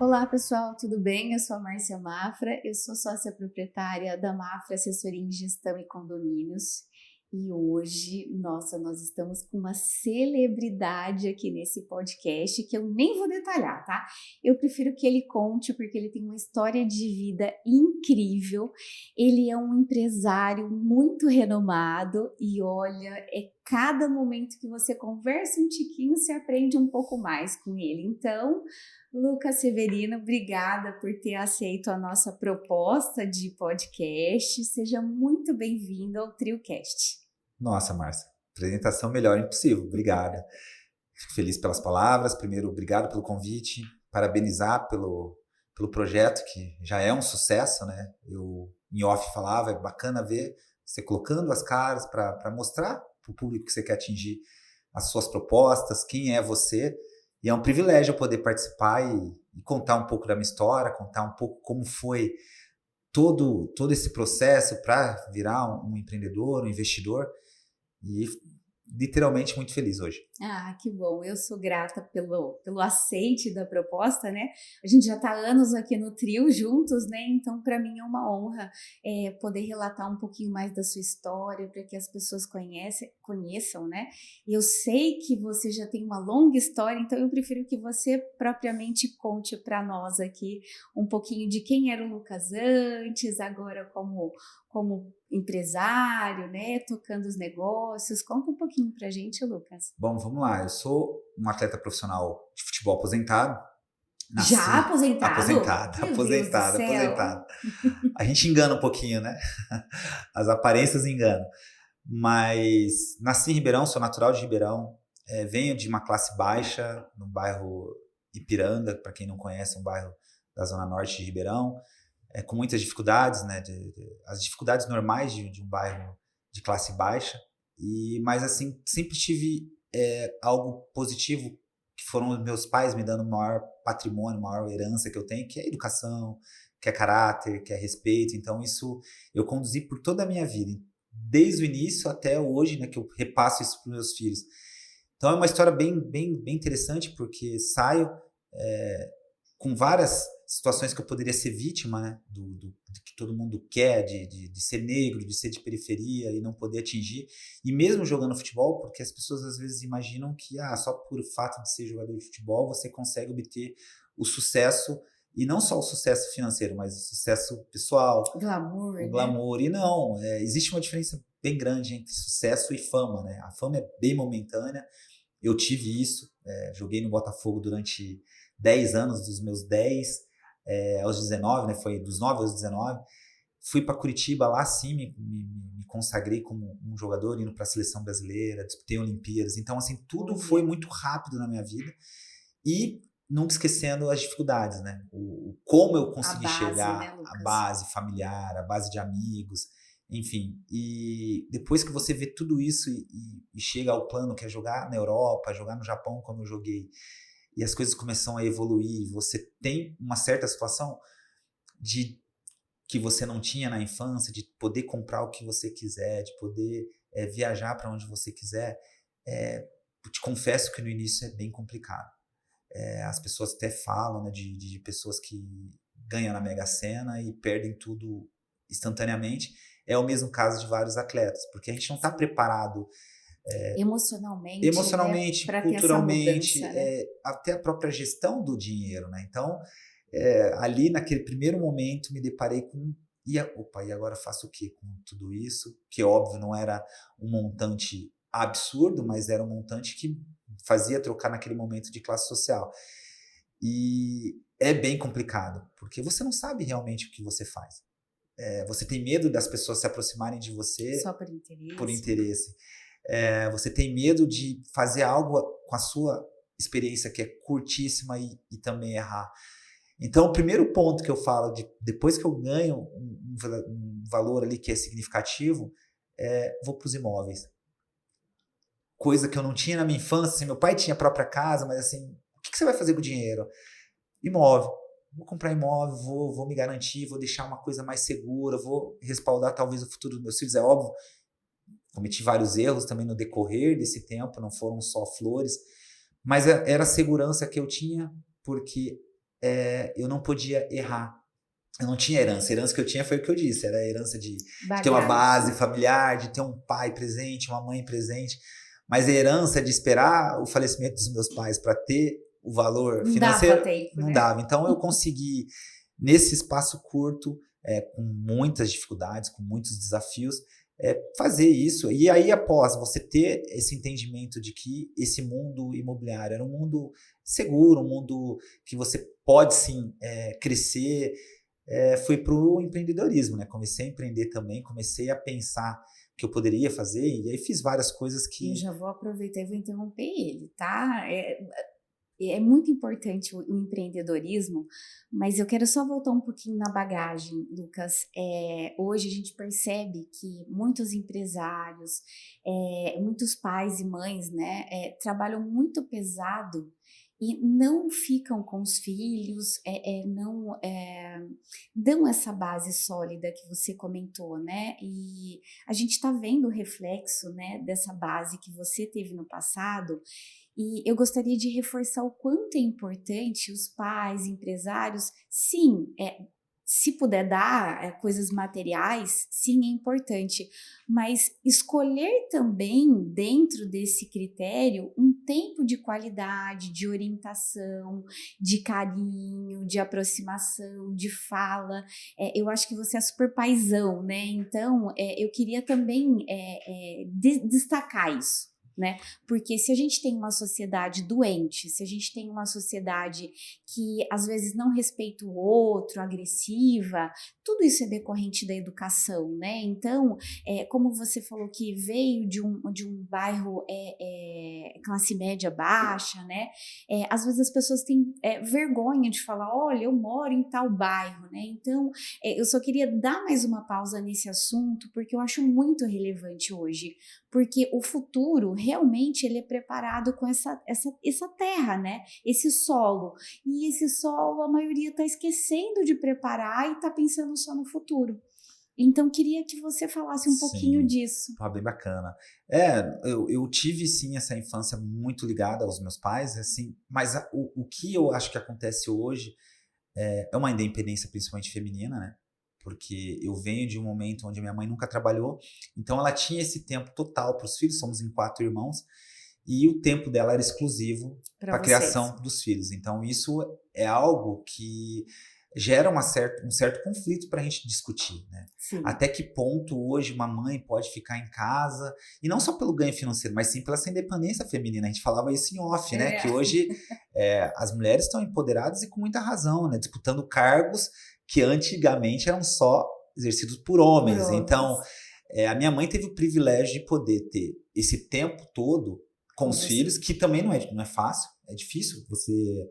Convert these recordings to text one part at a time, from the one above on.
Olá, pessoal, tudo bem? Eu sou a Márcia Mafra, eu sou sócia proprietária da Mafra Assessoria em Gestão e Condomínios. E hoje, nossa, nós estamos com uma celebridade aqui nesse podcast que eu nem vou detalhar, tá? Eu prefiro que ele conte porque ele tem uma história de vida incrível. Ele é um empresário muito renomado e olha, cada momento que você conversa um tiquinho, você aprende um pouco mais com ele. Então, Lucas Severino, obrigada por ter aceito a nossa proposta de podcast. Seja muito bem-vindo ao TrioCast. Nossa, Márcia, apresentação melhor impossível. Obrigada. Fico feliz pelas palavras. Primeiro, obrigado pelo convite. Parabenizar pelo projeto, que já é um sucesso, né? Eu, em off, falava, é bacana ver você colocando as caras para mostrar para o público que você quer atingir as suas propostas, quem é você. E é um privilégio poder participar e contar um pouco da minha história, contar um pouco como foi todo esse processo para virar um empreendedor, um investidor. E literalmente muito feliz hoje. Ah, que bom. Eu sou grata pelo aceite da proposta, né? A gente já está há anos aqui no Trio juntos, né? Então, para mim é uma honra poder relatar um pouquinho mais da sua história, para que as pessoas conheçam, né? E eu sei que você já tem uma longa história, então eu prefiro que você propriamente conte para nós aqui um pouquinho de quem era o Lucas antes, agora como empresário, né, tocando os negócios. Conta um pouquinho pra gente, Lucas. Bom, vamos lá. Eu sou um atleta profissional de futebol aposentado. Já Nasci aposentado? Meu Deus do céu! aposentado. A gente engana um pouquinho, né? As aparências enganam. Mas nasci em Ribeirão, sou natural de Ribeirão. Venho de uma classe baixa, no bairro Ipiranga, para quem não conhece, um bairro da zona norte de Ribeirão. Com muitas dificuldades, né? As dificuldades normais de um bairro de classe baixa. Mas assim, sempre tive algo positivo, que foram os meus pais me dando o maior patrimônio, maior herança que eu tenho, que é educação, que é caráter, que é respeito. Então isso eu conduzi por toda a minha vida, desde o início até hoje, né, que eu repasso isso para os meus filhos. Então é uma história bem interessante, porque saio com várias situações que eu poderia ser vítima, né, do que todo mundo quer, de ser negro, de ser de periferia e não poder atingir. E mesmo jogando futebol, porque as pessoas às vezes imaginam que só por fato de ser jogador de futebol você consegue obter o sucesso, e não só o sucesso financeiro, mas o sucesso pessoal, Glamour, o né? glamour. E não, existe uma diferença bem grande entre sucesso e fama, né? A fama é bem momentânea. Eu tive isso, joguei no Botafogo durante 10 anos, dos meus 10 aos 19, né? Foi dos 9 aos 19. Fui para Curitiba, lá sim me consagrei como um jogador, indo para a seleção brasileira, disputei Olimpíadas. Então, assim, tudo foi muito rápido na minha vida. E nunca esquecendo as dificuldades, né? Como eu A consegui base, chegar, né, a Lucas? base familiar, a base de amigos, enfim. E depois que você vê tudo isso e chega ao plano que é jogar na Europa, jogar no Japão, como eu joguei, e as coisas começam a evoluir, você tem uma certa situação de que você não tinha na infância, de poder comprar o que você quiser, de poder viajar para onde você quiser. Eu te confesso que no início é bem complicado. As pessoas até falam, né, de pessoas que ganham na Mega Sena e perdem tudo instantaneamente. É o mesmo caso de vários atletas, porque a gente não está preparado Emocionalmente, né, emocionalmente, para ter essa culturalmente, mudança, né? até a própria gestão do dinheiro, né? Então, ali naquele primeiro momento me deparei com e agora faço o quê com tudo isso? Que óbvio não era um montante absurdo, mas era um montante que fazia trocar naquele momento de classe social. E é bem complicado, porque você não sabe realmente o que você faz. Você tem medo das pessoas se aproximarem de você Só por por interesse, né? interesse. Você tem medo de fazer algo com a sua experiência que é curtíssima e também errar. Então, o primeiro ponto que eu falo, depois que eu ganho um valor ali que é significativo, vou para os imóveis. Coisa que eu não tinha na minha infância. Assim, meu pai tinha a própria casa, mas assim, o que você vai fazer com o dinheiro? Imóvel. Vou comprar imóvel, vou me garantir, vou deixar uma coisa mais segura, vou respaldar talvez o futuro dos meus filhos. É óbvio, cometi vários erros também no decorrer desse tempo, não foram só flores, mas era a segurança que eu tinha, porque eu não podia errar. Eu não tinha herança. A herança que eu tinha foi o que eu disse. Era a herança de ter uma base familiar, de ter um pai presente, uma mãe presente. Mas a herança de esperar o falecimento dos meus pais para ter o valor financeiro, dava tempo, não né? dava. Então eu consegui, nesse espaço curto, com muitas dificuldades, com muitos desafios, fazer isso. E aí, após você ter esse entendimento de que esse mundo imobiliário era um mundo seguro, um mundo que você pode sim crescer, fui para o empreendedorismo, né? Comecei a empreender também, comecei a pensar que eu poderia fazer, e aí fiz várias coisas que... Eu já vou aproveitar e vou interromper ele, tá? É muito importante o empreendedorismo, mas eu quero só voltar um pouquinho na bagagem, Lucas. Hoje a gente percebe que muitos empresários, muitos pais e mães, né, trabalham muito pesado e não ficam com os filhos, não dão essa base sólida que você comentou, né? E a gente está vendo o reflexo, né, dessa base que você teve no passado. E eu gostaria de reforçar o quanto é importante os pais, empresários, sim, se puder dar coisas materiais, sim, é importante, mas escolher também, dentro desse critério, um tempo de qualidade, de orientação, de carinho, de aproximação, de fala. Eu acho que você é super paizão, né? Então, eu queria também destacar isso. Né? Porque se a gente tem uma sociedade doente, se a gente tem uma sociedade que às vezes não respeita o outro, agressiva, tudo isso é decorrente da educação, né? Então, como você falou que veio de um bairro classe média baixa, né? Às vezes as pessoas têm vergonha de falar, olha, eu moro em tal bairro, né? Então, eu só queria dar mais uma pausa nesse assunto, porque eu acho muito relevante hoje, porque o futuro realmente ele é preparado com essa terra, né? Esse solo. E esse solo a maioria está esquecendo de preparar e está pensando só no futuro. Então, queria que você falasse um pouquinho disso. Bem bacana. Eu tive, sim, essa infância muito ligada aos meus pais, assim, mas o que eu acho que acontece hoje é uma independência principalmente feminina, né? Porque eu venho de um momento onde minha mãe nunca trabalhou, então ela tinha esse tempo total para os filhos, somos em 4 irmãos, e o tempo dela era exclusivo para a criação dos filhos. Então isso é algo que gera um certo conflito para a gente discutir, né? Até que ponto hoje uma mãe pode ficar em casa, e não só pelo ganho financeiro, mas sim pela sua independência feminina. A gente falava isso em off, né? Que hoje as mulheres estão empoderadas e com muita razão, né? Disputando cargos que antigamente eram só exercidos por homens. Então, a minha mãe teve o privilégio de poder ter esse tempo todo com os filhos, que também não é fácil, é difícil você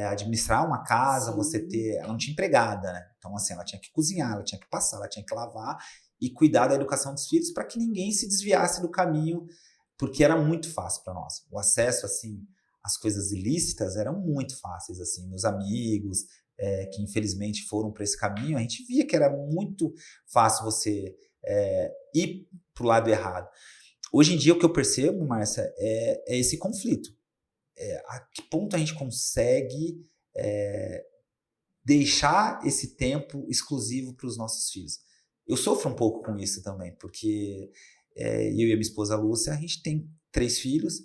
administrar uma casa, você ter... Ela não tinha empregada, né? Então, assim, ela tinha que cozinhar, ela tinha que passar, ela tinha que lavar e cuidar da educação dos filhos para que ninguém se desviasse do caminho, porque era muito fácil para nós. O acesso, assim, às coisas ilícitas eram muito fáceis, assim. Meus amigos, que infelizmente foram para esse caminho, a gente via que era muito fácil você ir para o lado errado. Hoje em dia, o que eu percebo, Márcia, é esse conflito. A que ponto a gente consegue deixar esse tempo exclusivo para os nossos filhos? Eu sofro um pouco com isso também, porque eu e a minha esposa Lúcia, a gente tem 3 filhos,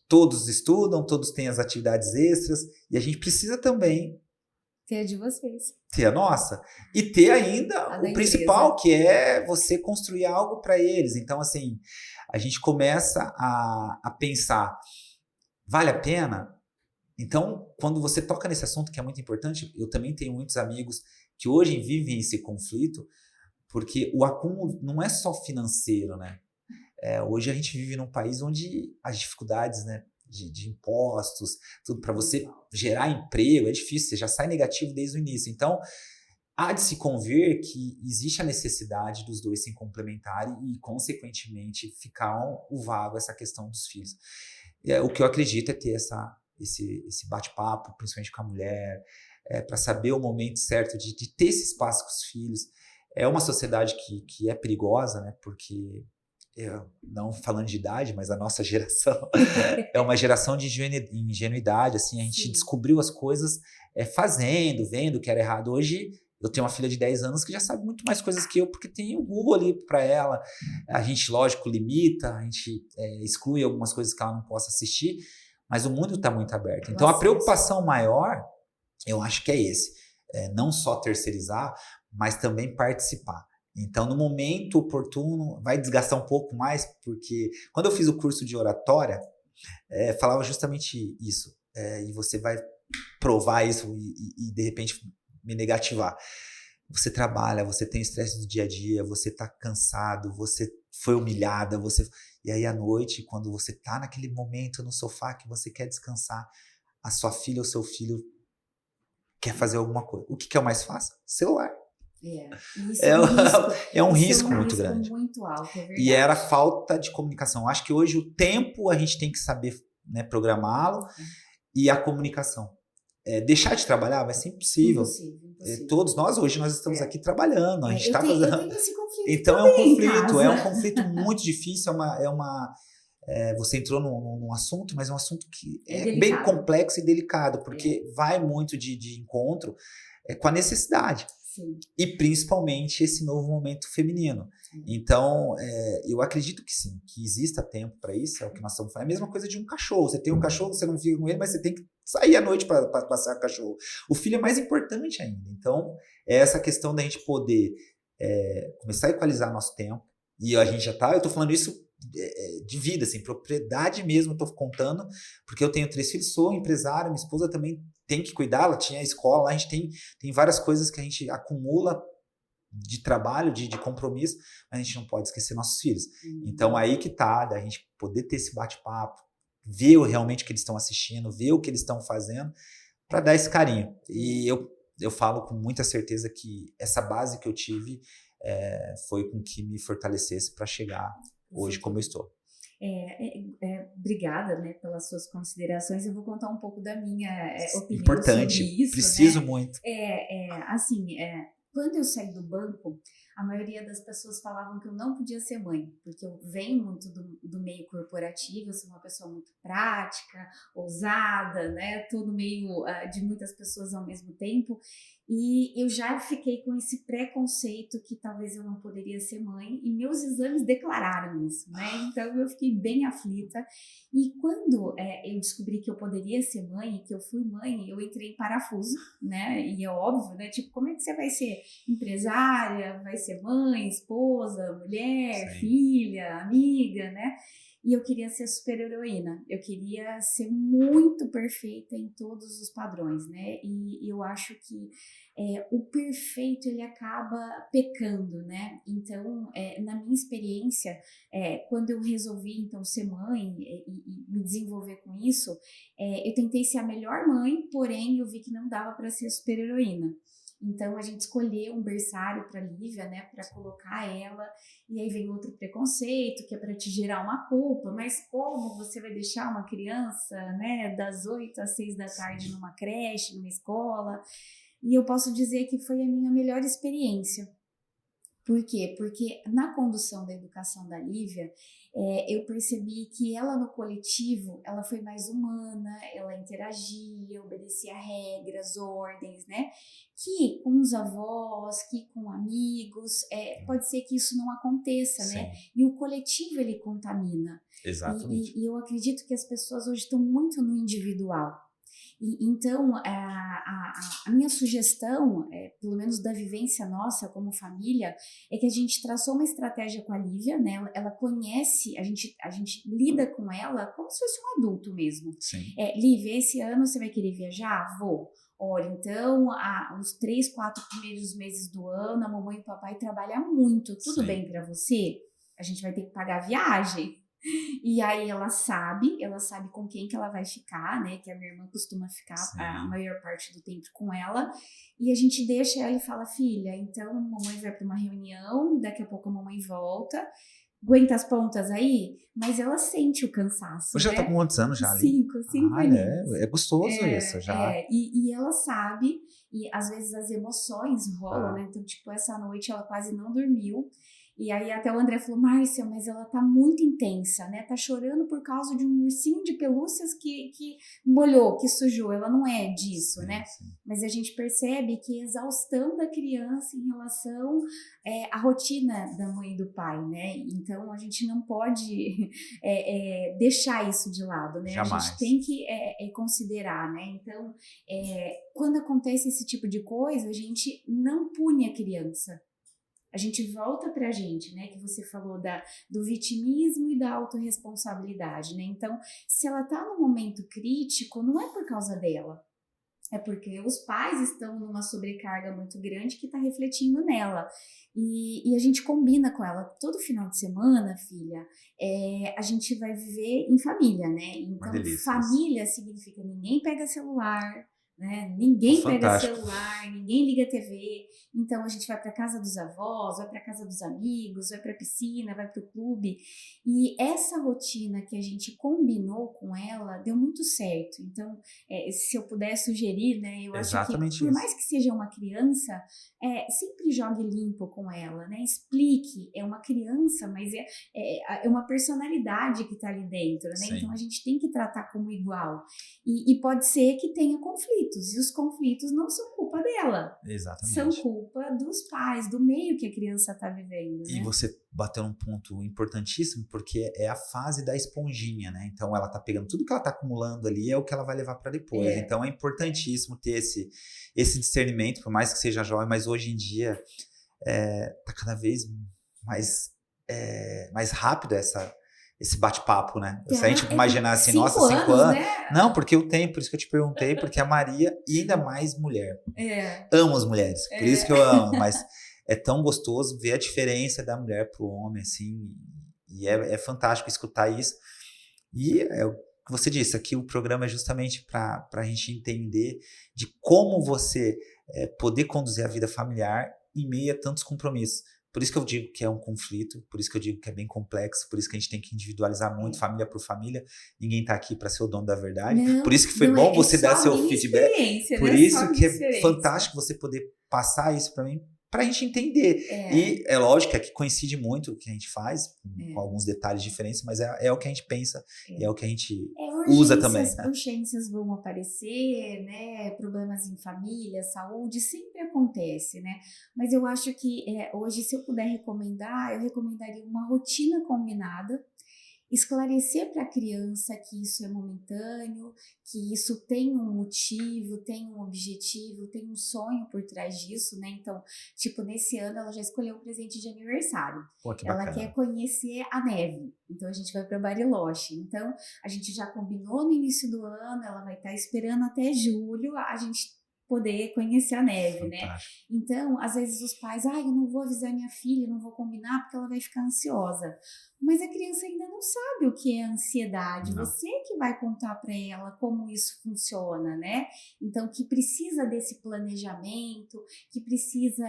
todos estudam, todos têm as atividades extras, e a gente precisa também ter a de vocês. Ter a nossa. E ter ainda o principal, que é você construir algo para eles. Então, assim, a gente começa a pensar, vale a pena? Então, quando você toca nesse assunto, que é muito importante, eu também tenho muitos amigos que hoje vivem esse conflito, porque o acúmulo não é só financeiro, né? Hoje a gente vive num país onde as dificuldades, né, de impostos, tudo para você gerar emprego é difícil, você já sai negativo desde o início. Então, há de se convir que existe a necessidade dos dois se complementarem e, consequentemente, ficar o vago essa questão dos filhos. O que eu acredito é ter esse bate-papo, principalmente com a mulher, para saber o momento certo de ter esse espaço com os filhos. É uma sociedade que é perigosa, né? Porque não falando de idade, mas a nossa geração é uma geração de ingenuidade, assim, a gente Sim. descobriu as coisas fazendo, vendo que era errado. Hoje eu tenho uma filha de 10 anos que já sabe muito mais coisas que eu, porque tem o Google ali para ela. A gente, lógico, limita, a gente exclui algumas coisas que ela não possa assistir, mas o mundo está muito aberto. Então a preocupação maior, eu acho que é esse, não só terceirizar, mas também participar. Então, no momento oportuno, vai desgastar um pouco mais, porque quando eu fiz o curso de oratória, falava justamente isso. E você vai provar isso e de repente me negativar. Você trabalha, você tem estresse do dia a dia, você está cansado, você foi humilhada, e aí à noite, quando você está naquele momento no sofá que você quer descansar, a sua filha ou seu filho quer fazer alguma coisa. O que é o mais fácil? Celular. Isso é um risco. É um risco muito grande. Muito alto, é verdade. E era falta de comunicação. Acho que hoje o tempo a gente tem que saber, né, programá-lo, e a comunicação. Deixar de trabalhar vai ser impossível. Impossível. Todos nós hoje nós estamos aqui trabalhando. A gente está fazendo. Eu tenho esse conflito então também, é um conflito muito difícil. Você entrou num assunto, mas é um assunto que é bem complexo e delicado, porque vai muito de encontro com a necessidade. Sim. E principalmente esse novo momento feminino. Sim. Então, eu acredito que sim, que exista tempo para isso, é o que nós estamos falando. É a mesma coisa de um cachorro. Você tem um cachorro, você não fica com ele, mas você tem que sair à noite para passear com o cachorro. O filho é mais importante ainda. Então, é essa questão da gente poder começar a equalizar nosso tempo. E a gente já está, eu estou falando isso de vida, assim, propriedade mesmo, estou contando, porque eu tenho 3 filhos, sou empresário, minha esposa também tem que cuidar, ela tinha a escola, lá a gente tem várias coisas que a gente acumula de trabalho, de compromisso, mas a gente não pode esquecer nossos filhos. Então aí que tá, da gente poder ter esse bate-papo, ver realmente o que eles estão assistindo, ver o que eles estão fazendo, para dar esse carinho. E eu falo com muita certeza que essa base que eu tive foi com que me fortalecesse para chegar hoje como eu estou. Obrigada, né, pelas suas considerações. Eu vou contar um pouco da minha opinião importante, sobre isso. Preciso, né? Muito. Quando eu saí do banco, a maioria das pessoas falavam que eu não podia ser mãe, porque eu venho muito do meio corporativo, eu sou uma pessoa muito prática, ousada, né, tô no meio de muitas pessoas ao mesmo tempo, e eu já fiquei com esse preconceito que talvez eu não poderia ser mãe, e meus exames declararam isso, né, então eu fiquei bem aflita, e quando eu descobri que eu poderia ser mãe, que eu fui mãe, eu entrei em parafuso, né, e é óbvio, né, tipo, como é que você vai ser empresária, vai ser mãe, esposa, mulher, Sim. filha, amiga, né? E eu queria ser super-heroína, eu queria ser muito perfeita em todos os padrões, né? E eu acho que o perfeito, ele acaba pecando, né? Então, na minha experiência, quando eu resolvi, então, ser mãe e me desenvolver com isso, eu tentei ser a melhor mãe, porém, eu vi que não dava para ser super-heroína. Então, a gente escolheu um berçário para a Lívia, né, para colocar ela, e aí vem outro preconceito, que é para te gerar uma culpa, mas como você vai deixar uma criança, né, das 8 às 6 da tarde numa creche, numa escola? E eu posso dizer que foi a minha melhor experiência. Por quê? Porque na condução da educação da Lívia, eu percebi que ela no coletivo, ela foi mais humana, ela interagia, obedecia regras, ordens, né? Que com os avós, que com amigos, pode ser que isso não aconteça, Sim. né? E o coletivo, ele contamina. Exatamente. E eu acredito que as pessoas hoje estão muito no individual. Então, a minha sugestão, pelo menos da vivência nossa como família, é que a gente traçou uma estratégia com a Lívia, né? Ela conhece, a gente lida com ela como se fosse um adulto mesmo. Sim. Lívia, esse ano você vai querer viajar? Vou. Olha, então, os 3, 4 primeiros meses do ano, a mamãe e o papai trabalham muito. Tudo Sim. bem para você? A gente vai ter que pagar a viagem? E aí ela sabe com quem que ela vai ficar, né, que a minha irmã costuma ficar Sim. a maior parte do tempo com ela, e a gente deixa ela e fala, filha, então a mamãe vai para uma reunião, daqui a pouco a mamãe volta, aguenta as pontas aí, mas ela sente o cansaço, Você né? já tá com quantos anos já ali? 5 aninhos. É gostoso isso já. E ela sabe, e às vezes as emoções rolam, né, então tipo, essa noite ela quase não dormiu, E aí até o André falou, Márcia, mas ela tá muito intensa, né? Tá chorando por causa de um ursinho de pelúcias que molhou, que sujou. Ela não é disso, Sim, né? sim. Mas a gente percebe que a exaustão da criança em relação à rotina da mãe e do pai, né? Então a gente não pode deixar isso de lado, né? A gente Jamais. tem que considerar, né? Então, quando acontece esse tipo de coisa, a gente não pune a criança. A gente volta pra gente, né? Que você falou do vitimismo e da autorresponsabilidade, né? Então, se ela tá num momento crítico, não é por causa dela. É porque os pais estão numa sobrecarga muito grande que está refletindo nela. E a gente combina com ela. Todo final de semana, filha, a gente vai viver em família, né? Uma Então, delícia isso. família significa ninguém pega celular, né? Pô, Ninguém pega fantástico. celular, ninguém liga TV. Então, a gente vai para casa dos avós, vai para casa dos amigos, vai para piscina, vai para o clube. E essa rotina que a gente combinou com ela deu muito certo. Então, se eu puder sugerir, né, eu acho que Exatamente por isso. mais que seja uma criança, sempre jogue limpo com ela, né? Explique, é uma criança, mas é uma personalidade que está ali dentro, né? Então Sim. a gente tem que tratar como igual. E pode ser que tenha conflitos, e os conflitos não são culpa dela. São Exatamente. culpa dos pais, do meio que a criança está vivendo, E né? você bateu num ponto importantíssimo, porque é a fase da esponjinha, né? Então ela tá pegando tudo que ela tá acumulando ali, é o que ela vai levar para depois. Então é importantíssimo ter esse discernimento, por mais que seja jovem, mas hoje em dia tá cada vez mais rápido esse bate-papo, né? Se a gente imaginar assim, nossa, 5 anos, anos. né? Não, porque o tempo, por isso que eu te perguntei, porque a Maria, e ainda mais mulher. Amo as mulheres, por isso que eu amo, mas é tão gostoso ver a diferença da mulher pro homem, assim, e é fantástico escutar isso. E é o que você disse, aqui o programa é justamente para a gente entender de como você poder conduzir a vida familiar em meio a tantos compromissos. Por isso que eu digo que é um conflito, por isso que eu digo que é bem complexo, por isso que a gente tem que individualizar muito, família por família. Ninguém tá aqui para ser o dono da verdade. Não, Por isso que foi não bom é você dar só seu minha feedback. experiência, Por né? isso Só que minha é experiência. fantástico você poder passar isso para mim, para a gente entender. E é lógico que coincide muito o que a gente faz, com alguns detalhes diferentes, mas é o que a gente pensa e é o que a gente usa também. Urgências vão aparecer, né? Problemas em família, saúde, sempre acontece, né? Mas eu acho que hoje, se eu puder recomendar, eu recomendaria uma rotina combinada. Esclarecer para a criança que isso é momentâneo, que isso tem um motivo, tem um objetivo, tem um sonho por trás disso, né? Então, tipo, nesse ano ela já escolheu um presente de aniversário. Pô, que Ela bacana. quer conhecer a neve, então a gente vai para Bariloche. Então, a gente já combinou no início do ano, ela vai estar esperando até julho a gente poder conhecer a neve, né? Então, às vezes os pais, eu não vou avisar minha filha, não vou combinar porque ela vai ficar ansiosa. Mas a criança ainda não sabe o que é ansiedade. Não. Você que vai contar para ela como isso funciona, né? Então, que precisa desse planejamento, que precisa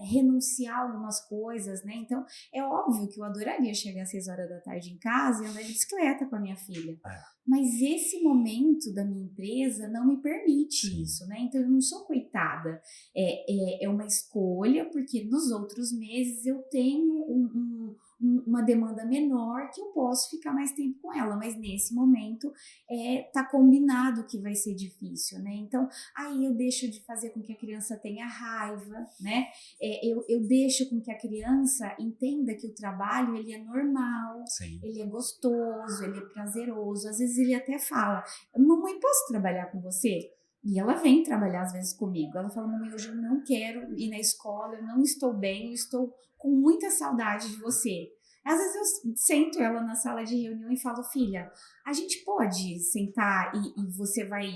renunciar a algumas coisas, né? Então, é óbvio que eu adoraria chegar às 6 horas da tarde em casa e andar de bicicleta com a minha filha. Mas esse momento da minha empresa não me permite isso, né? Então, eu não sou coitada. É uma escolha, porque nos outros meses eu tenho uma demanda menor que eu posso ficar mais tempo com ela, mas nesse momento tá combinado que vai ser difícil, né? Então, aí eu deixo de fazer com que a criança tenha raiva, né? Eu deixo com que a criança entenda que o trabalho, ele é normal, ele é gostoso, ele é prazeroso. Às vezes ele até fala, mamãe, posso trabalhar com você? E ela vem trabalhar às vezes comigo. Ela fala, mamãe, hoje eu não quero ir na escola, eu não estou bem, eu estou com muita saudade de você. Às vezes eu sento ela na sala de reunião e falo, filha, a gente pode sentar e você vai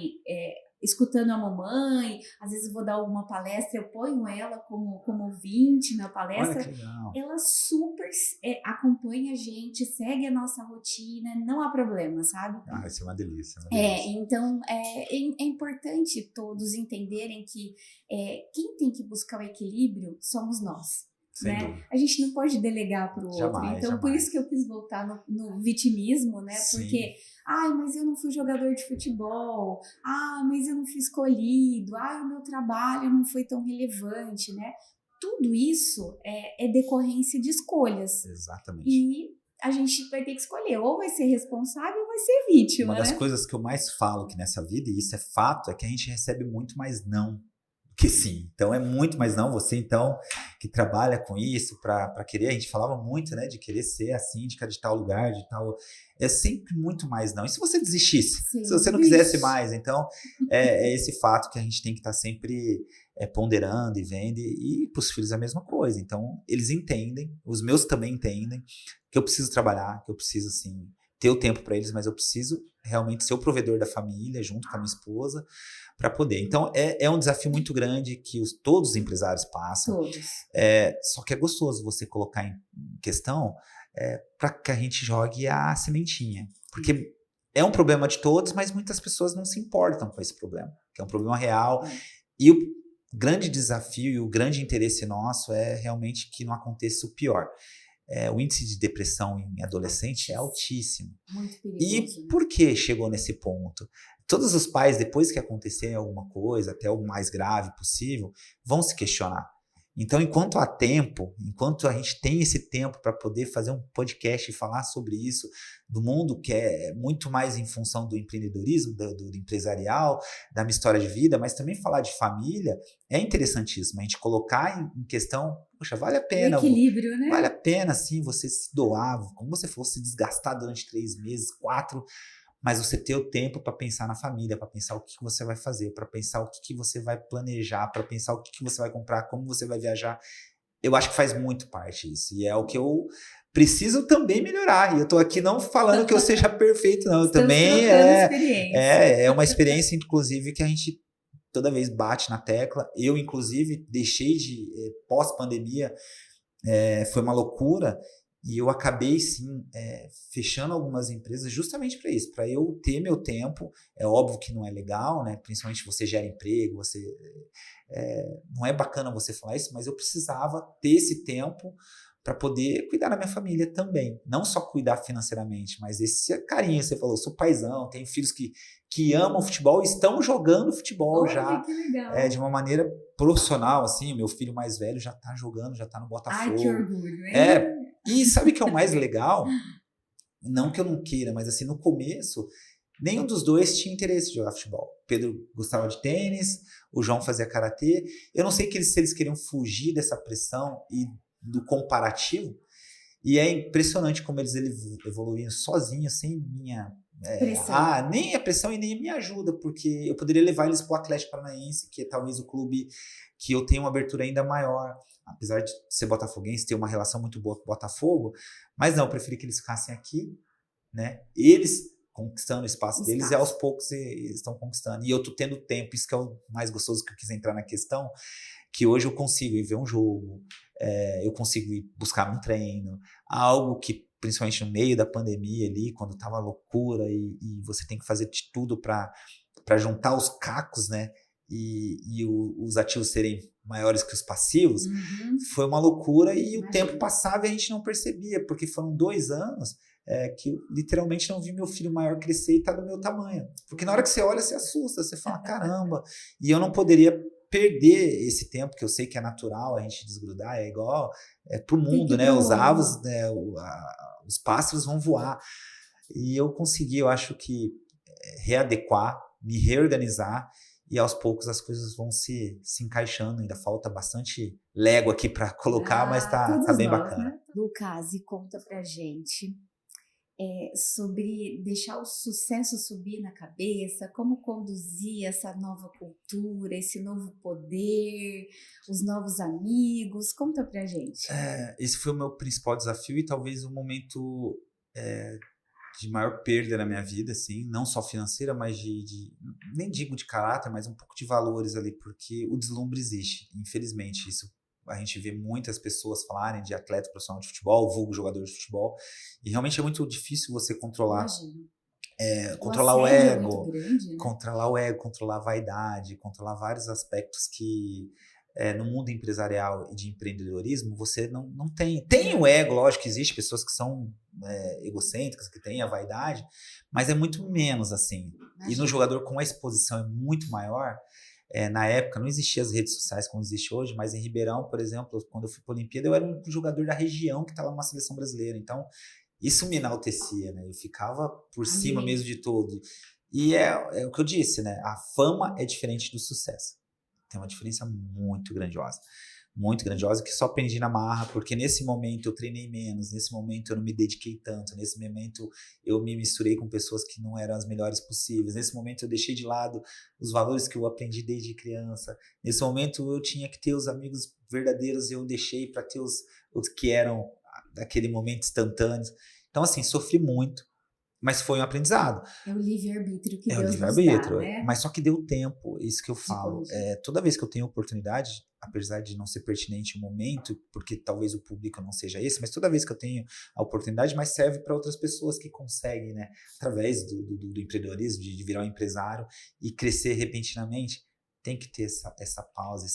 escutando a mamãe, às vezes eu vou dar alguma palestra, eu ponho ela como ouvinte na palestra. Olha que legal. Ela super acompanha a gente, segue a nossa rotina, não há problema, sabe? Isso é uma delícia. Então é importante todos entenderem que quem tem que buscar o equilíbrio somos nós. Né? A gente não pode delegar para o outro. Então, por isso que eu quis voltar no vitimismo, né? Sim. Porque, mas eu não fui jogador de futebol, mas eu não fui escolhido, o meu trabalho não foi tão relevante, né? tudo isso é decorrência de escolhas. Exatamente. E a gente vai ter que escolher, ou vai ser responsável ou vai ser vítima, Uma das né? coisas que eu mais falo que nessa vida, e isso é fato, é que a gente recebe muito mais não que sim. Então é muito mais não. Você, então, que trabalha com isso para querer, a gente falava muito, né, de querer ser a síndica de tal lugar, de tal. É sempre muito mais não. E se você desistisse? Sim. Se você não quisesse mais? Então, é esse fato que a gente tem que estar sempre ponderando e vendo. E para os filhos é a mesma coisa. Então, eles entendem, os meus também entendem, que eu preciso trabalhar, que eu preciso, assim, ter o tempo para eles, mas eu preciso realmente ser o provedor da família, junto com a minha esposa, para poder. Então, é um desafio muito grande que todos os empresários passam. Todos. Só que é gostoso você colocar em questão para que a gente jogue a sementinha. Porque é um problema de todos, mas muitas pessoas não se importam com esse problema, que é um problema real. E o grande desafio e o grande interesse nosso é realmente que não aconteça o pior. O índice de depressão em adolescente é altíssimo. Muito perigoso. E por que chegou nesse ponto? Todos os pais, depois que acontecer alguma coisa, até o mais grave possível, vão se questionar. Então, enquanto há tempo, enquanto a gente tem esse tempo para poder fazer um podcast e falar sobre isso, do mundo que é muito mais em função do empreendedorismo, do empresarial, da minha história de vida, mas também falar de família, é interessantíssimo. A gente colocar em questão, poxa, vale a pena. O equilíbrio, né? Vale a pena, sim, você se doar, como você fosse se desgastar durante 3 meses, 4, mas você ter o tempo para pensar na família, para pensar o que você vai fazer, para pensar o que você vai planejar, para pensar o que você vai comprar, como você vai viajar. Eu acho que faz muito parte isso. E é o que eu preciso também melhorar. E eu estou aqui não falando que eu seja perfeito, não. Também é uma experiência, inclusive, que a gente toda vez bate na tecla. Eu, inclusive, deixei de, pós-pandemia, foi uma loucura. E eu acabei, sim, fechando algumas empresas justamente para isso, para eu ter meu tempo. É óbvio que não é legal, né? Principalmente você gera emprego, não é bacana você falar isso, mas eu precisava ter esse tempo para poder cuidar da minha família também. Não só cuidar financeiramente, mas esse carinho. Você falou, eu sou paizão, tenho filhos que amam futebol e estão jogando futebol. Olha, já que legal. de uma maneira profissional, assim. Meu filho mais velho já está jogando, já está no Botafogo. Ai, que orgulho, hein? E sabe o que é o mais legal? Não que eu não queira, mas assim, no começo, nenhum dos dois tinha interesse de jogar futebol. Pedro gostava de tênis, o João fazia karatê. Eu não sei se eles queriam fugir dessa pressão e do comparativo. E é impressionante como eles evoluíram sozinhos, sem minha... nem a pressão e nem a minha ajuda, porque eu poderia levar eles para o Atlético Paranaense, que é talvez o clube que eu tenho uma abertura ainda maior. Apesar de ser botafoguense, ter uma relação muito boa com o Botafogo, mas não, eu preferi que eles ficassem aqui, né? Eles conquistando o espaço deles e aos poucos eles estão conquistando. E eu tô tendo tempo, isso que é o mais gostoso que eu quis entrar na questão, que hoje eu consigo ir ver um jogo, eu consigo ir buscar um treino, algo que principalmente no meio da pandemia ali, quando tava loucura e você tem que fazer de tudo para juntar os cacos, né? E os ativos serem maiores que os passivos, foi uma loucura e o tempo passava e a gente não percebia, porque foram 2 anos que eu literalmente não vi meu filho maior crescer e tá do meu tamanho. Porque na hora que você olha, você assusta, você fala, caramba, e eu não poderia perder esse tempo, que eu sei que é natural a gente desgrudar, é igual pro mundo, né? Os avos, né? Os pássaros vão voar. E eu consegui, eu acho que readequar, me reorganizar, e aos poucos as coisas vão se encaixando. Ainda falta bastante Lego aqui para colocar, mas tá bem bacana. Né? Lucas, e conta pra gente sobre deixar o sucesso subir na cabeça, como conduzir essa nova cultura, esse novo poder, os novos amigos. Conta pra gente. Esse foi o meu principal desafio e talvez o momento de maior perda na minha vida, assim, não só financeira, mas nem digo de caráter, mas um pouco de valores ali, porque o deslumbre existe, infelizmente. Isso a gente vê muitas pessoas falarem de atleta profissional de futebol, vulgo jogador de futebol, e realmente é muito difícil você controlar controlar o ego, grande, né? controlar a vaidade, controlar vários aspectos que no mundo empresarial e de empreendedorismo você não tem. Tem o ego, lógico que existe pessoas que são egocêntricas, que têm a vaidade, mas é muito menos assim. Imagina. E no jogador com a exposição é muito maior, Na época não existiam as redes sociais como existe hoje, mas em Ribeirão, por exemplo, quando eu fui para a Olimpíada, eu era um jogador da região que estava numa seleção brasileira. Então, isso me enaltecia, né? Eu ficava por cima Ali. mesmo de tudo. E é o que eu disse, né? A fama é diferente do sucesso. Tem uma diferença muito grandiosa, que só aprendi na marra, porque nesse momento eu treinei menos, nesse momento eu não me dediquei tanto, nesse momento eu me misturei com pessoas que não eram as melhores possíveis, nesse momento eu deixei de lado os valores que eu aprendi desde criança, nesse momento eu tinha que ter os amigos verdadeiros e eu deixei para ter os que eram daquele momento instantâneos. Então, assim, sofri muito, mas foi um aprendizado. É o livre-arbítrio que É o Deus nos dá, livre-arbítrio, né? mas só que deu tempo, isso que eu De falo. corrigir. Toda vez que eu tenho oportunidade, apesar de não ser pertinente o momento, porque talvez o público não seja esse, mas toda vez que eu tenho a oportunidade, mas serve para outras pessoas que conseguem, né, através do empreendedorismo, de virar um empresário e crescer repentinamente, tem que ter essa pausa,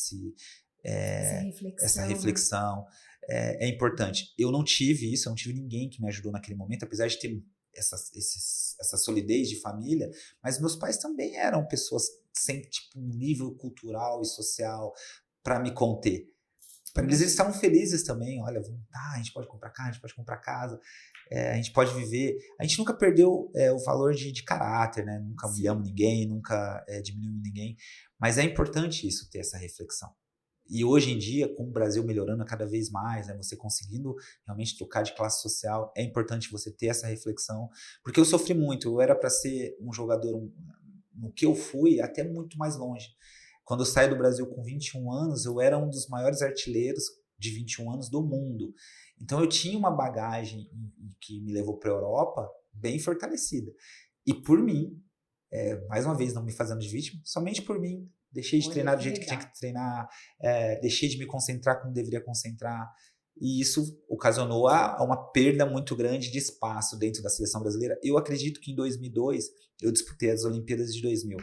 essa reflexão. É importante. Eu não tive isso, eu não tive ninguém que me ajudou naquele momento, apesar de ter essa solidez de família, mas meus pais também eram pessoas sem tipo, um nível cultural e social para me conter. Para eles estavam felizes também. Olha, a gente pode comprar carro, a gente pode comprar casa, a gente pode viver. A gente nunca perdeu o valor de caráter, né? Nunca humilhamos ninguém, nunca diminuímos ninguém. Mas é importante isso, ter essa reflexão. E hoje em dia, com o Brasil melhorando cada vez mais, né, você conseguindo realmente trocar de classe social, é importante você ter essa reflexão, porque eu sofri muito, eu era para ser um jogador, no que eu fui, até muito mais longe. Quando eu saí do Brasil com 21 anos, eu era um dos maiores artilheiros de 21 anos do mundo. Então eu tinha uma bagagem que me levou para a Europa bem fortalecida. E por mim, mais uma vez, não me fazendo de vítima, somente por mim, deixei de treinar do jeito que tinha que treinar, deixei de me concentrar como deveria concentrar, e isso ocasionou uma perda muito grande de espaço dentro da seleção brasileira. Eu acredito que em 2002, eu disputei as Olimpíadas de 2000,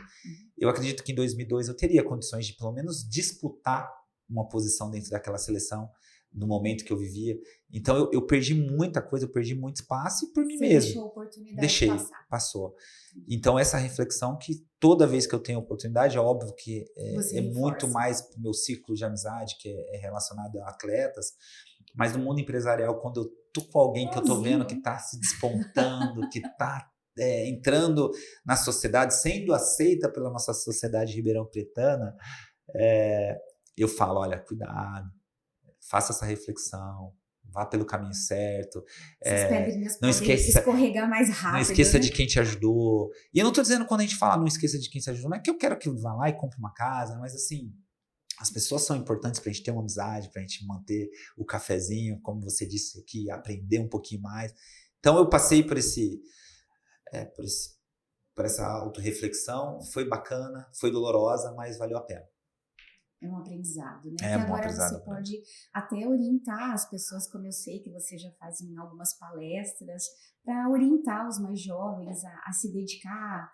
eu acredito que em 2002 eu teria condições de pelo menos disputar uma posição dentro daquela seleção, no momento que eu vivia. Então eu perdi muita coisa, eu perdi muito espaço e por mim mesmo. Deixou a oportunidade passar. Passou. Então essa reflexão que toda vez que eu tenho oportunidade, é óbvio que é muito mais pro meu ciclo de amizade, que é relacionado a atletas, mas no mundo empresarial, quando eu tô com alguém que eu tô vendo que tá se despontando, que tá entrando na sociedade, sendo aceita pela nossa sociedade ribeirão-pretana, eu falo, olha, cuidado, faça essa reflexão, vá pelo caminho certo. Essas pedrinhas não podem escorregar mais rápido. Não esqueça, né? de quem te ajudou. E eu não estou dizendo, quando a gente fala não esqueça de quem te ajudou, não é que eu quero que vá lá e compre uma casa, mas assim, as pessoas são importantes para a gente ter uma amizade, para a gente manter o cafezinho, como você disse aqui, aprender um pouquinho mais. Então eu passei por essa autorreflexão, foi bacana, foi dolorosa, mas valeu a pena. É um aprendizado, né? É que um agora aprendizado, você pode até orientar as pessoas, como eu sei que você já faz em algumas palestras, para orientar os mais jovens a se dedicar,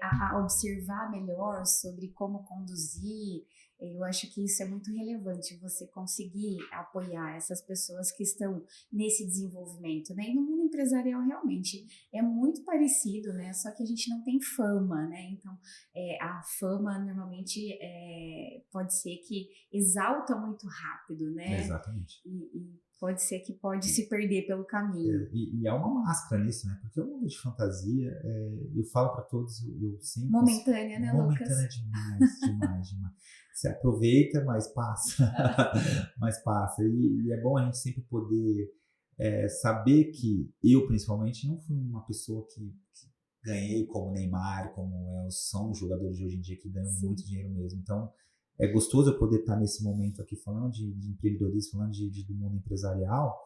a observar melhor sobre como conduzir. Eu acho que isso é muito relevante, você conseguir apoiar essas pessoas que estão nesse desenvolvimento, né? E no mundo empresarial realmente é muito parecido, né? Só que a gente não tem fama, né? Então, a fama normalmente pode ser que exalta muito rápido, né? Exatamente. E pode ser que pode se perder pelo caminho. E há uma máscara nisso, né? Porque o mundo de fantasia, eu falo para todos, eu sempre... Momentânea, né, Lucas? Momentânea demais. Você aproveita, mas passa. Mas passa. E é bom a gente sempre poder saber que eu, principalmente, não fui uma pessoa que ganhei como Neymar, como são os jogadores de hoje em dia que ganham muito dinheiro mesmo. Então, é gostoso eu poder estar nesse momento aqui falando de empreendedorismo, falando do mundo empresarial,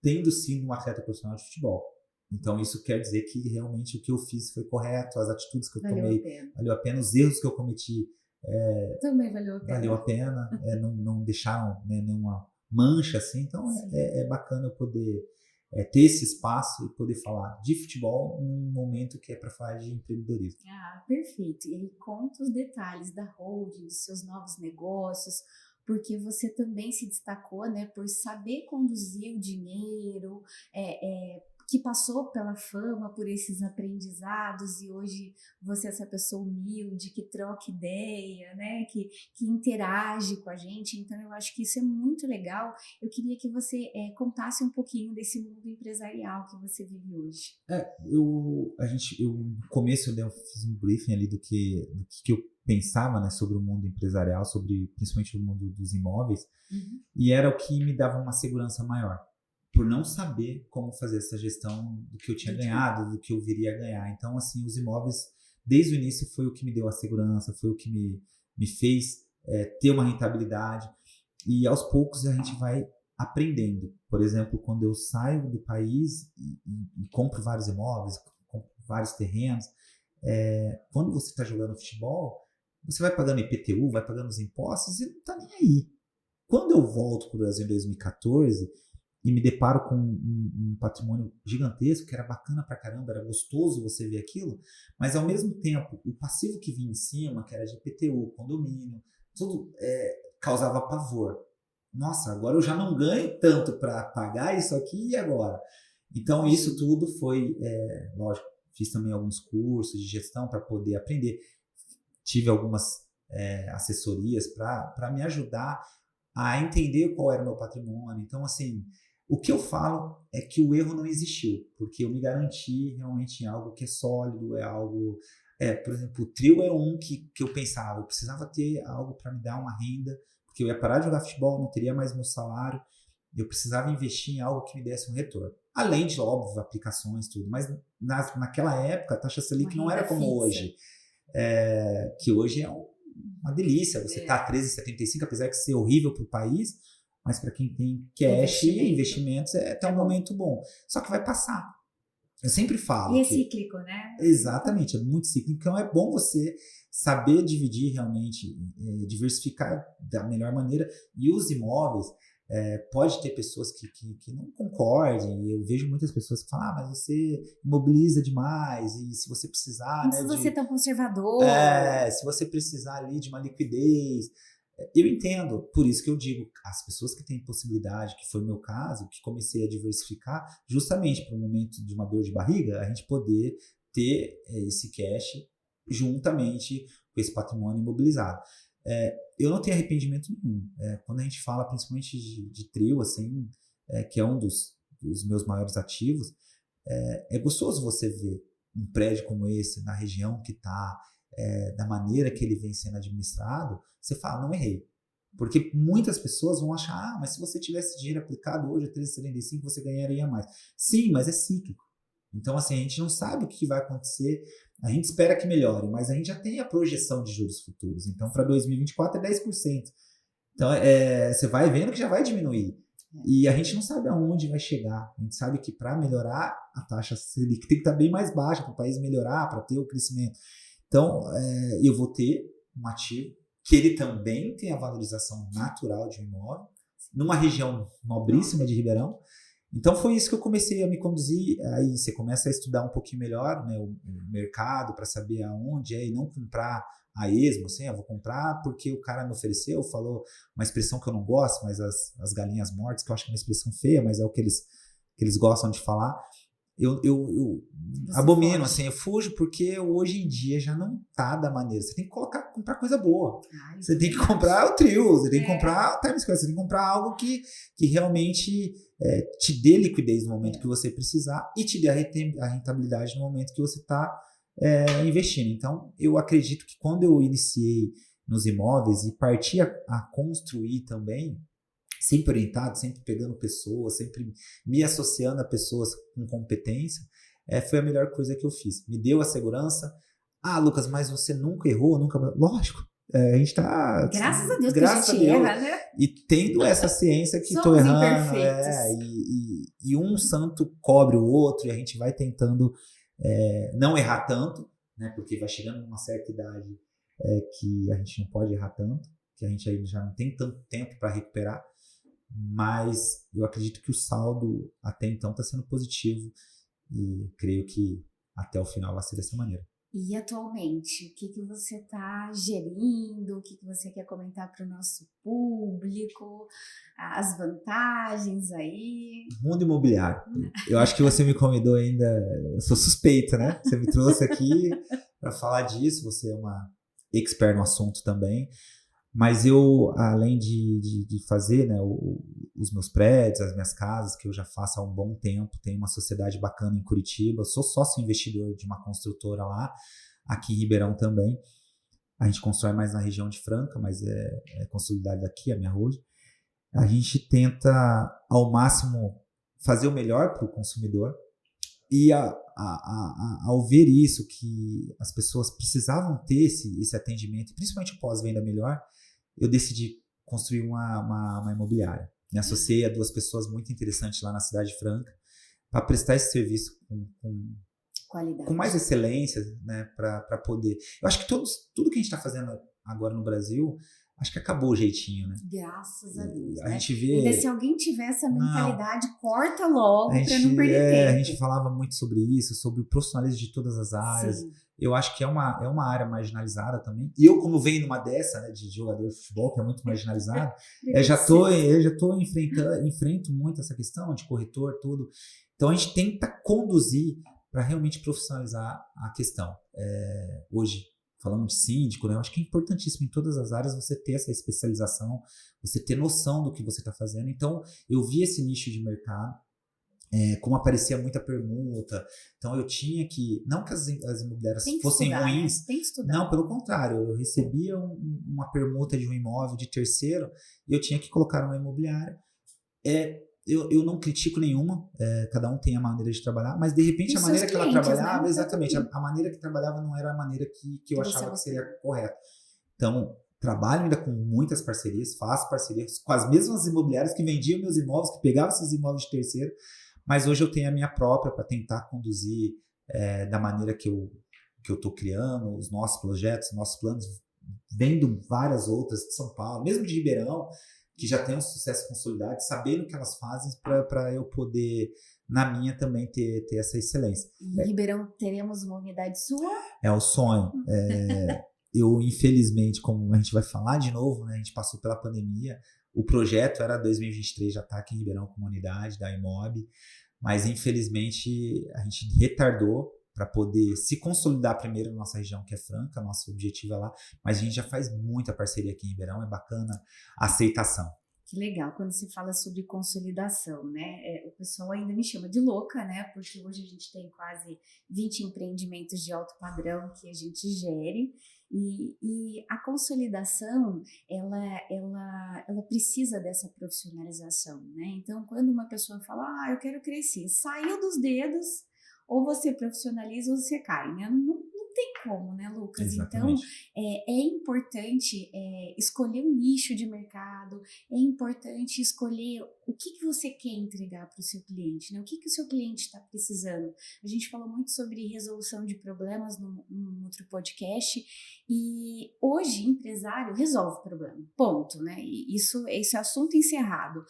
tendo sido um atleta profissional de futebol. Então, isso quer dizer que realmente o que eu fiz foi correto, as atitudes que eu tomei valeu a pena, os erros que eu cometi também valeu a pena. Valeu a pena, não deixaram nenhuma mancha assim. Então, é bacana eu poder ter esse espaço e poder falar de futebol num momento que é para falar de empreendedorismo. Ah, perfeito. E aí conta os detalhes da holding, dos seus novos negócios, porque você também se destacou, né, por saber conduzir o dinheiro, que passou pela fama, por esses aprendizados, e hoje você é essa pessoa humilde, que troca ideia, né? Que interage com a gente. Então, eu acho que isso é muito legal. Eu queria que você contasse um pouquinho desse mundo empresarial que você vive hoje. No começo eu fiz um briefing ali do que eu pensava, né, sobre o mundo empresarial, sobre principalmente o mundo dos imóveis, e era o que me dava uma segurança maior, por não saber como fazer essa gestão do que eu tinha ganhado, do que eu viria a ganhar. Então, assim, os imóveis, desde o início, foi o que me deu a segurança, foi o que me fez ter uma rentabilidade, e aos poucos a gente vai aprendendo. Por exemplo, quando eu saio do país e compro vários imóveis, compro vários terrenos, quando você está jogando futebol, você vai pagando IPTU, vai pagando os impostos e não está nem aí. Quando eu volto para o Brasil em 2014 e me deparo com um patrimônio gigantesco, que era bacana pra caramba, era gostoso você ver aquilo, mas ao mesmo tempo, o passivo que vinha em cima, que era de IPTU, condomínio, tudo causava pavor. Nossa, agora eu já não ganho tanto para pagar isso aqui, e agora? Então, isso tudo foi, lógico, fiz também alguns cursos de gestão para poder aprender. Tive algumas assessorias para me ajudar a entender qual era o meu patrimônio. Então, assim, o que eu falo é que o erro não existiu, porque eu me garanti realmente em algo que é sólido, é algo... por exemplo, o trio é um que eu pensava, eu precisava ter algo para me dar uma renda, porque eu ia parar de jogar futebol, não teria mais meu salário, eu precisava investir em algo que me desse um retorno. Além de, óbvio, aplicações, tudo, mas naquela época a taxa Selic não era como hoje, que hoje é uma delícia, você está a 13,75, apesar de ser horrível para o país, mas para quem tem cash e investimentos tá um momento bom. Só que vai passar. Eu sempre falo. E é cíclico, né? Exatamente, é muito cíclico. Então é bom você saber dividir realmente, diversificar da melhor maneira. E os imóveis, pode ter pessoas que não concordem. Eu vejo muitas pessoas que falam, mas você imobiliza demais, e se você precisar... Não precisa ser tão conservador. Se você precisar ali de uma liquidez... Eu entendo, por isso que eu digo, as pessoas que têm possibilidade, que foi o meu caso, que comecei a diversificar, justamente para o momento de uma dor de barriga, a gente poder ter esse cash juntamente com esse patrimônio imobilizado. Eu não tenho arrependimento nenhum. Quando a gente fala principalmente de trio, assim, que é um dos meus maiores ativos, é gostoso você ver um prédio como esse, na região que está, da maneira que ele vem sendo administrado, você fala, não errei. Porque muitas pessoas vão achar, mas se você tivesse dinheiro aplicado hoje a 13,75, você ganharia mais. Sim, mas é cíclico. Então, assim, a gente não sabe o que vai acontecer, a gente espera que melhore, mas a gente já tem a projeção de juros futuros. Então, para 2024 é 10%. Então, você vai vendo que já vai diminuir. E a gente não sabe aonde vai chegar. A gente sabe que para melhorar, a taxa Selic tem que estar bem mais baixa para o país melhorar, para ter o crescimento. Então, eu vou ter um ativo que ele também tem a valorização natural de um imóvel, numa região nobríssima de Ribeirão. Então, foi isso que eu comecei a me conduzir. Aí você começa a estudar um pouquinho melhor, né, o mercado, para saber aonde e não comprar a esmo, assim, eu vou comprar porque o cara me ofereceu, falou uma expressão que eu não gosto, mas as galinhas mortas, que eu acho que é uma expressão feia, mas é o que eles gostam de falar. Eu abomino, assim, eu fujo porque hoje em dia já não tá da maneira. Você tem que comprar coisa boa. Você tem que comprar o trio, você tem que comprar o Times Square, você tem que comprar algo que realmente te dê liquidez no momento que você precisar e te dê a rentabilidade no momento que você está investindo. Então, eu acredito que quando eu iniciei nos imóveis e parti a construir também, sempre orientado, sempre pegando pessoas, sempre me associando a pessoas com competência, foi a melhor coisa que eu fiz. Me deu a segurança. Ah, Lucas, mas você nunca errou, nunca... Lógico, a gente tá... Graças a Deus que a gente erra, né? E tendo essa ciência que estou errando, e um santo cobre o outro, e a gente vai tentando não errar tanto, né? Porque vai chegando numa certa idade que a gente não pode errar tanto, que a gente aí já não tem tanto tempo para recuperar. Mas eu acredito que o saldo até então está sendo positivo e creio que até o final vai ser dessa maneira. E atualmente, o que você está gerindo? O que você quer comentar para o nosso público? As vantagens aí? Mundo imobiliário. Eu acho que você me convidou ainda, eu sou suspeita, né? Você me trouxe aqui para falar disso, você é uma expert no assunto também. Mas eu, além de fazer, né, os meus prédios, as minhas casas, que eu já faço há um bom tempo, tenho uma sociedade bacana em Curitiba, sou sócio investidor de uma construtora lá, aqui em Ribeirão também. A gente constrói mais na região de Franca, mas é consolidado aqui, a minha hoje. A gente tenta, ao máximo, fazer o melhor para o consumidor. E ao ver isso, que as pessoas precisavam ter esse atendimento, principalmente o pós-venda melhor, eu decidi construir uma imobiliária. Me associei a duas pessoas muito interessantes lá na cidade de Franca para prestar esse serviço com mais excelência, né, para poder... Eu acho que tudo que a gente está fazendo agora no Brasil, acho que acabou o jeitinho, né? Graças a Deus, A né? gente vê... Ainda se alguém tiver essa mentalidade, corta logo para não perder tempo. A gente falava muito sobre isso, sobre o profissionalismo de todas as áreas. Sim. Eu acho que é uma área marginalizada também. E eu, como venho numa dessa, né, de jogador de futebol, que é muito marginalizado, eu já tô enfrento muito essa questão de corretor, tudo. Então a gente tenta conduzir para realmente profissionalizar a questão. Hoje, falando de síndico, né, eu acho que é importantíssimo em todas as áreas você ter essa especialização, você ter noção do que você está fazendo. Então, eu vi esse nicho de mercado, como aparecia muita permuta, então eu tinha que... Não que as imobiliárias fossem ruins, tem que estudar. Não, pelo contrário, eu recebia uma permuta de um imóvel de terceiro e eu tinha que colocar uma imobiliária. Eu não critico nenhuma, cada um tem a maneira de trabalhar, mas de repente a maneira que ela trabalhava, né? Exatamente, a maneira que trabalhava não era a maneira que eu achava que seria correta. Então, trabalho ainda com muitas parcerias, faço parcerias com as mesmas imobiliárias que vendiam meus imóveis, que pegavam esses imóveis de terceiro, mas hoje eu tenho a minha própria para tentar conduzir da maneira que eu estou criando, os nossos projetos, nossos planos, vendo várias outras de São Paulo, mesmo de Ribeirão, que já tem um sucesso consolidado, sabendo o que elas fazem para eu poder, na minha, também ter essa excelência. Em Ribeirão teremos uma unidade sua? É o sonho. Eu, infelizmente, como a gente vai falar de novo, né, a gente passou pela pandemia, o projeto era 2023, já está aqui em Ribeirão com uma unidade da Imob, mas infelizmente a gente retardou para poder se consolidar primeiro na nossa região, que é Franca, nosso objetivo é lá, mas a gente já faz muita parceria aqui em Ribeirão, é bacana a aceitação. Que legal, quando se fala sobre consolidação, né? O pessoal ainda me chama de louca, né? Porque hoje a gente tem quase 20 empreendimentos de alto padrão que a gente gere, e a consolidação, ela precisa dessa profissionalização, né? Então, quando uma pessoa fala, eu quero crescer, saiu dos dedos, ou você profissionaliza ou você cai, né? Não tem como, né, Lucas? Exatamente. Então, é importante escolher um nicho de mercado, é importante escolher o que você quer entregar para o seu cliente, né? O que o seu cliente está precisando. A gente falou muito sobre resolução de problemas num outro podcast, e hoje empresário resolve problema, ponto, né? E isso é assunto encerrado.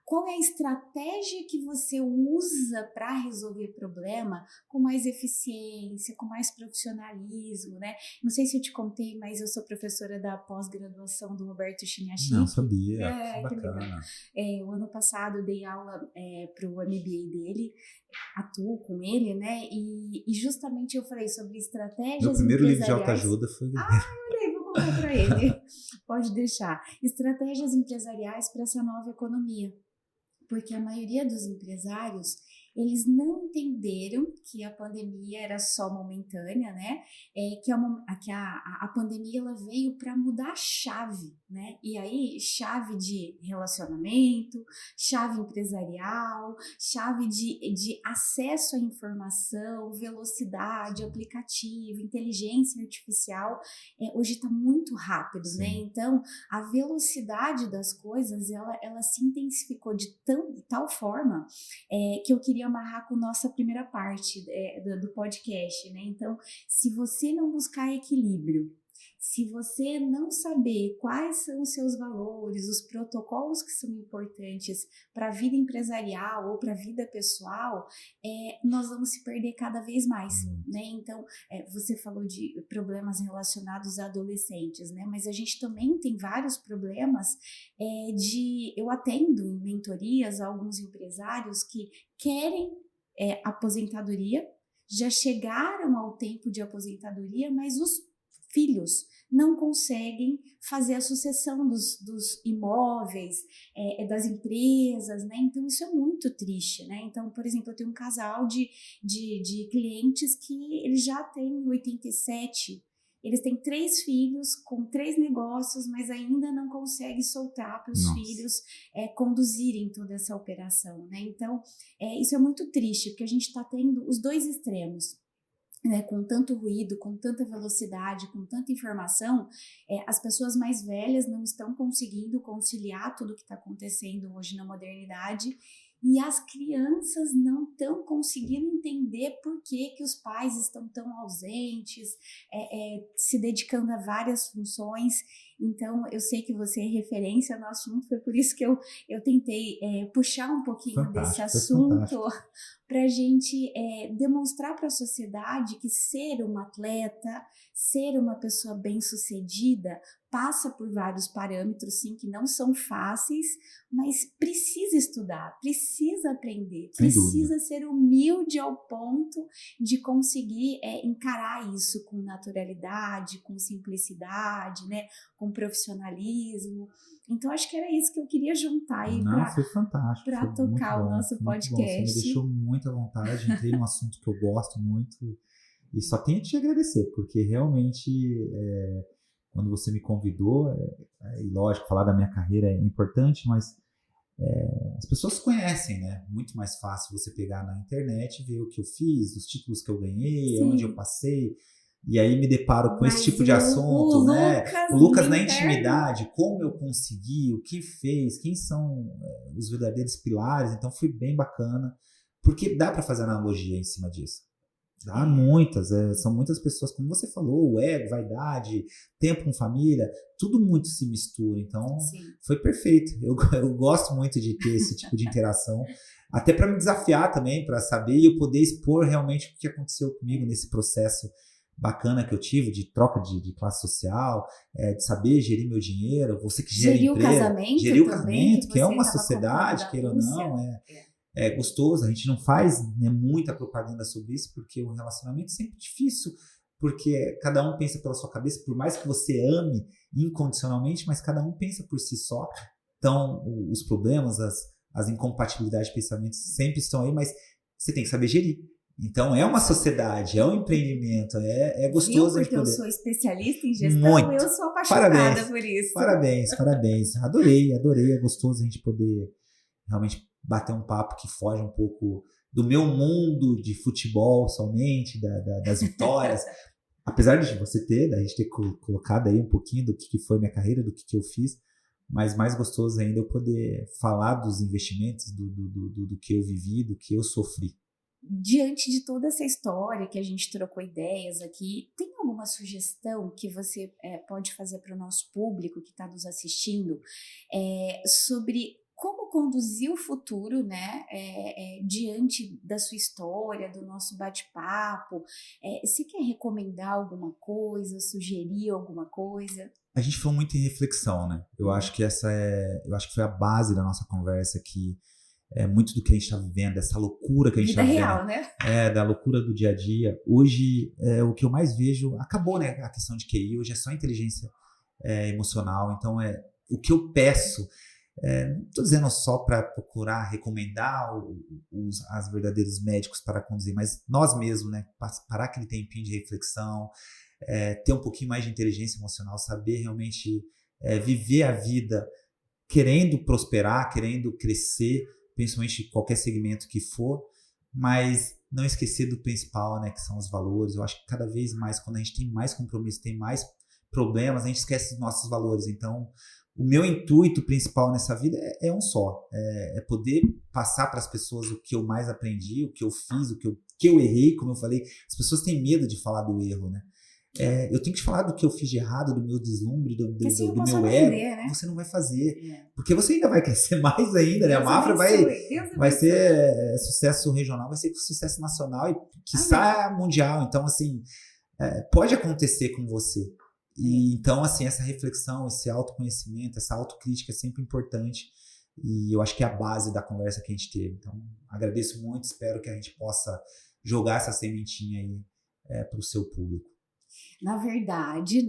Qual é a estratégia que você usa para resolver problema com mais eficiência, com mais profissionalismo, né? Não sei se eu te contei, mas eu sou professora da pós-graduação do Roberto Chiniachique. Não sabia, que bacana. O ano passado eu dei aula para o MBA dele, atuo com ele, né? E justamente eu falei sobre estratégias Meu primeiro livro de empresariais. autoajuda foi... Olha aí, vou contar para ele. Pode deixar. Estratégias empresariais para essa nova economia. Porque a maioria dos empresários, eles não entenderam que a pandemia era só momentânea, né? Que a pandemia ela veio para mudar a chave, né? E aí, chave de relacionamento, chave empresarial, chave de acesso à informação, velocidade, aplicativo, inteligência artificial, hoje está muito rápido, Sim. né? Então, a velocidade das coisas, ela se intensificou de tal forma que eu queria amarrar com nossa primeira parte do podcast, né? Então, se você não buscar equilíbrio Se você não saber quais são os seus valores, os protocolos que são importantes para a vida empresarial ou para a vida pessoal, nós vamos se perder cada vez mais, né? Então, você falou de problemas relacionados a adolescentes, né? Mas a gente também tem vários problemas eu atendo em mentorias alguns empresários que querem aposentadoria, já chegaram ao tempo de aposentadoria, mas os filhos não conseguem fazer a sucessão dos imóveis, das empresas, né? Então, isso é muito triste, né? Então, por exemplo, eu tenho um casal de clientes que eles já têm 87, eles têm 3 filhos com 3 negócios, mas ainda não conseguem soltar para os filhos conduzirem toda essa operação, né? Então, isso é muito triste, porque a gente está tendo os dois extremos. Né, com tanto ruído, com tanta velocidade, com tanta informação, as pessoas mais velhas não estão conseguindo conciliar tudo o que está acontecendo hoje na modernidade, e as crianças não estão conseguindo entender por que os pais estão tão ausentes, se dedicando a várias funções. Então, eu sei que você é referência no assunto, foi por isso que eu tentei puxar um pouquinho desse assunto para a gente demonstrar para a sociedade que ser um atleta, ser uma pessoa bem-sucedida, passa por vários parâmetros, sim, que não são fáceis, mas precisa estudar, precisa aprender, precisa ser humilde ao ponto de conseguir encarar isso com naturalidade, com simplicidade, né, com profissionalismo. Então, acho que era isso que eu queria juntar aí para tocar o nosso podcast. Você me deixou muito à vontade, entrei num assunto que eu gosto muito e só tenho a te agradecer, porque realmente quando você me convidou, e lógico, falar da minha carreira é importante, mas as pessoas conhecem, né? Muito mais fácil você pegar na internet, ver o que eu fiz, os títulos que eu ganhei, onde eu passei, e aí me deparo com esse tipo de assunto, né? O Lucas na intimidade, como eu consegui, o que fez, quem são os verdadeiros pilares, então foi bem bacana, porque dá para fazer analogia em cima disso. Há muitas, são muitas pessoas, como você falou, o ego, vaidade, tempo com família, tudo muito se mistura, então foi perfeito. Eu gosto muito de ter esse tipo de interação, até para me desafiar também, para saber e eu poder expor realmente o que aconteceu comigo nesse processo bacana que eu tive, de troca de classe social, de saber gerir meu dinheiro, você que gera empresa, gerir o casamento, que é uma sociedade, queira ou não, é gostoso, a gente não faz, né, muita propaganda sobre isso, porque o relacionamento é sempre difícil, porque cada um pensa pela sua cabeça, por mais que você ame incondicionalmente, mas cada um pensa por si só. Então, os problemas, as incompatibilidades de pensamentos sempre estão aí, mas você tem que saber gerir. Então, é uma sociedade, é um empreendimento, é gostoso. Porque eu sou especialista em gestão, eu sou apaixonada por isso. Parabéns. Adorei, é gostoso a gente poder realmente bater um papo que foge um pouco do meu mundo de futebol somente, das vitórias. Apesar de você da gente ter colocado aí um pouquinho do que foi minha carreira, do que eu fiz, mas mais gostoso ainda eu poder falar dos investimentos, do que eu vivi, do que eu sofri. Diante de toda essa história que a gente trocou ideias aqui, tem alguma sugestão que você pode fazer para o nosso público que está nos assistindo sobre como conduzir o futuro, né, diante da sua história, do nosso bate-papo? Você quer recomendar alguma coisa, sugerir alguma coisa? A gente falou muito em reflexão, né? Eu acho que eu acho que foi a base da nossa conversa, que é muito do que a gente está vivendo, dessa loucura que a gente está vivendo. Vida real, né? Da loucura do dia a dia. Hoje, o que eu mais vejo, acabou, né, a questão de QI, hoje é só inteligência emocional, então o que eu peço, não estou dizendo só para procurar recomendar as verdadeiros médicos para conduzir, mas nós mesmos, né, parar aquele tempinho de reflexão, ter um pouquinho mais de inteligência emocional, saber realmente viver a vida querendo prosperar, querendo crescer, principalmente em qualquer segmento que for, mas não esquecer do principal, né, que são os valores. Eu acho que cada vez mais, quando a gente tem mais compromisso, tem mais problemas, a gente esquece dos nossos valores. Então, o meu intuito principal nessa vida é um só, é poder passar para as pessoas o que eu mais aprendi, o que eu fiz, o que eu errei, como eu falei. As pessoas têm medo de falar do erro, né? eu tenho que te falar do que eu fiz de errado, do meu deslumbre, Que assim eu do posso meu ego. aprender, né? Você não vai fazer. É. Porque você ainda vai crescer mais ainda, né? A Deus Mafra abençoe, Deus vai abençoe. ser sucesso regional, vai ser sucesso nacional e quiçá mundial. Então, assim, pode acontecer com você. E então, assim, essa reflexão, esse autoconhecimento, essa autocrítica é sempre importante. E eu acho que é a base da conversa que a gente teve. Então, agradeço muito, espero que a gente possa jogar essa sementinha aí para o seu público. Na verdade,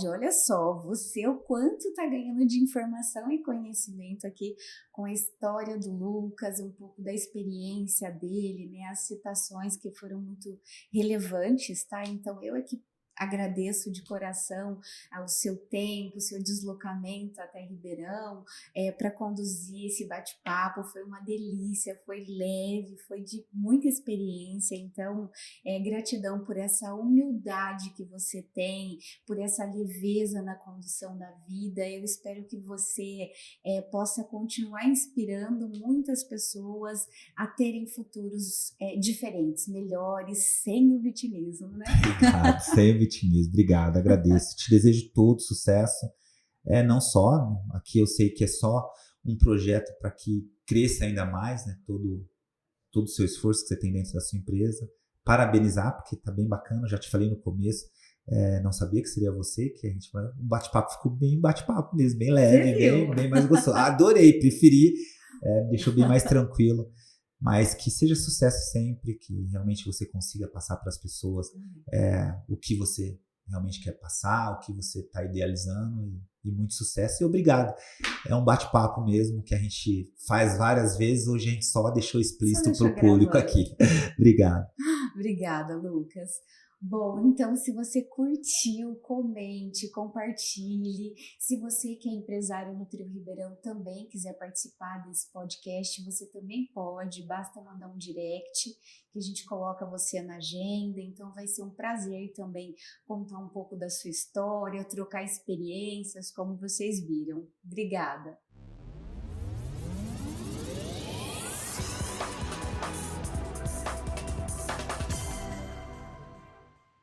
olha só, você o quanto tá ganhando de informação e conhecimento aqui com a história do Lucas, um pouco da experiência dele, né? As citações que foram muito relevantes, tá? Então eu aqui agradeço de coração ao seu tempo, seu deslocamento até Ribeirão, para conduzir esse bate-papo. Foi uma delícia, foi leve, foi de muita experiência. Então, gratidão por essa humildade que você tem, por essa leveza na condução da vida. Eu espero que você possa continuar inspirando muitas pessoas a terem futuros diferentes, melhores, sem o vitimismo, né? Obrigado, sem vitimismo. Obrigado, agradeço. Te desejo todo sucesso. Não só, aqui eu sei que é só um projeto para que cresça ainda mais, né? Todo o seu esforço que você tem dentro da sua empresa. Parabenizar, porque está bem bacana, já te falei no começo, não sabia que seria você, que a gente vai. O bate-papo ficou bem bate-papo mesmo, bem leve, bem mais gostoso. Adorei, preferi, me deixou bem mais tranquilo. Mas que seja sucesso sempre, que realmente você consiga passar para as pessoas o que você realmente quer passar, o que você está idealizando, e muito sucesso e obrigado. É um bate-papo mesmo que a gente faz várias vezes, hoje a gente só deixou explícito para o público aqui. Obrigado. Obrigada, Lucas. Bom, então se você curtiu, comente, compartilhe. Se você que é empresário no Trio Ribeirão também quiser participar desse podcast, você também pode, basta mandar um direct que a gente coloca você na agenda. Então vai ser um prazer também contar um pouco da sua história, trocar experiências, como vocês viram. Obrigada.